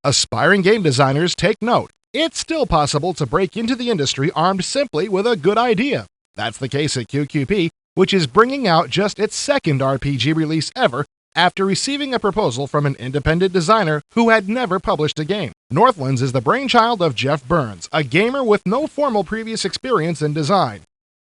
Aspiring game designers, take note. It's still possible to break into the industry armed simply with a good idea. That's the case at QQP, which is bringing out just its second RPG release ever after receiving a proposal from an independent designer who had never published a game. Northlands is the brainchild of Jeff Burns, a gamer with no formal previous experience in design.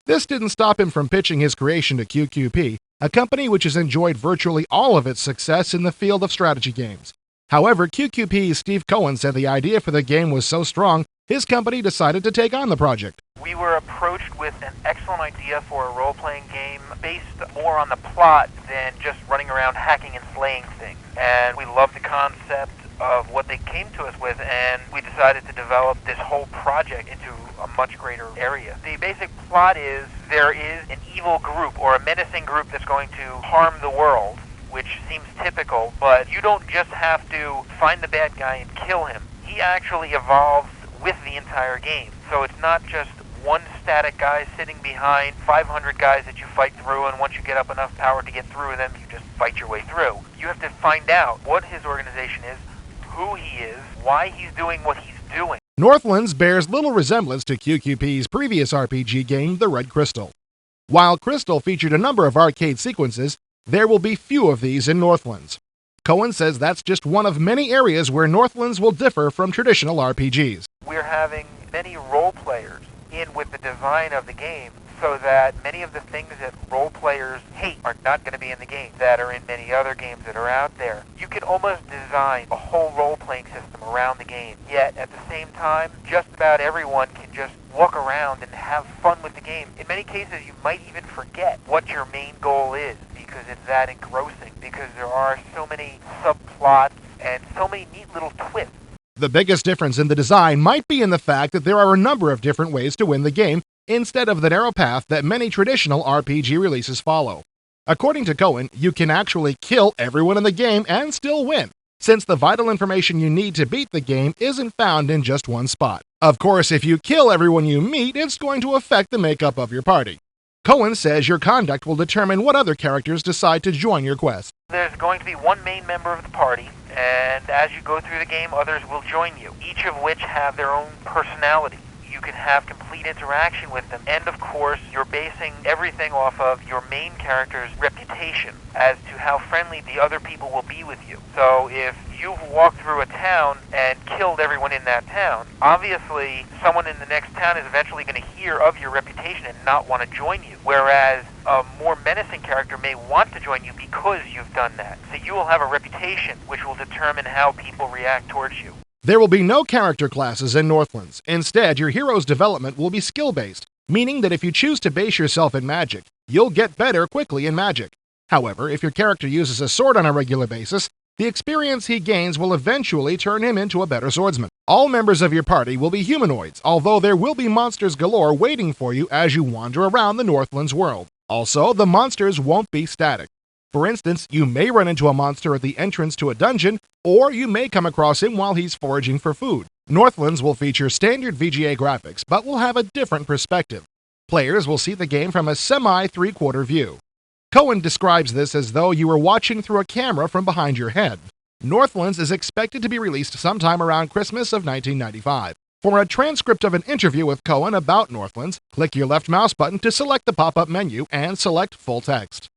This didn't stop him from pitching his creation to QQP, a company which has enjoyed virtually all of its success in the field of strategy games. However, QQP's Steve Cohen said the idea for the game was so strong, his company decided to take on the project. We were approached with an excellent idea for a role-playing game based more on the plot than just running around hacking and slaying things. And we loved the concept of what they came to us with, and we decided to develop this whole project into a much greater area. The basic plot is there is an evil group or a menacing group that's going to harm the world, which seems typical, but you don't just have to find the bad guy and kill him. He actually evolves with the entire game. So it's not just one static guy sitting behind 500 guys that you fight through, and once you get up enough power to get through them, you just fight your way through. You have to find out what his organization is, who he is, why he's doing what he's doing. Northlands bears little resemblance to QQP's previous RPG game, The Red Crystal. While Crystal featured a number of arcade sequences, there will be few of these in Northlands. Cohen says that's just one of many areas where Northlands will differ from traditional RPGs. We're having many role players in with the design of the game so that many of the things that role players hate are not going to be in the game that are in many other games that are out there. You can almost design a whole role-playing system around the game, yet at the same time, just about everyone can just walk around and have fun with the game. In many cases, you might even forget what your main goal is because it's that engrossing, because there are so many subplots and so many neat little twists. The biggest difference in the design might be in the fact that there are a number of different ways to win the game, instead of the narrow path that many traditional RPG releases follow. According to Cohen, you can actually kill everyone in the game and still win, since the vital information you need to beat the game isn't found in just one spot. Of course, if you kill everyone you meet, it's going to affect the makeup of your party. Cohen says your conduct will determine what other characters decide to join your quest. There's going to be one main member of the party, and as you go through the game, others will join you, each of which have their own personality. You can have complete interaction with them, and of course, you're basing everything off of your main character's reputation as to how friendly the other people will be with you. So if you've walked through a town and killed everyone in that town, obviously someone in the next town is eventually going to hear of your reputation and not want to join you, whereas a more menacing character may want to join you because you've done that. So you will have a reputation which will determine how people react towards you. There will be no character classes in Northlands. Instead, your hero's development will be skill-based, meaning that if you choose to base yourself in magic, you'll get better quickly in magic. However, if your character uses a sword on a regular basis, the experience he gains will eventually turn him into a better swordsman. All members of your party will be humanoids, although there will be monsters galore waiting for you as you wander around the Northlands world. Also, the monsters won't be static. For instance, you may run into a monster at the entrance to a dungeon, or you may come across him while he's foraging for food. Northlands will feature standard Vga graphics, but will have a different perspective. Players will see the game from a semi-three-quarter view. Cohen describes this as though you were watching through a camera from behind your head. Northlands is expected to be released sometime around Christmas of 1995. For a transcript of an interview with Cohen about Northlands, click your left mouse button to select the pop-up menu and select full text.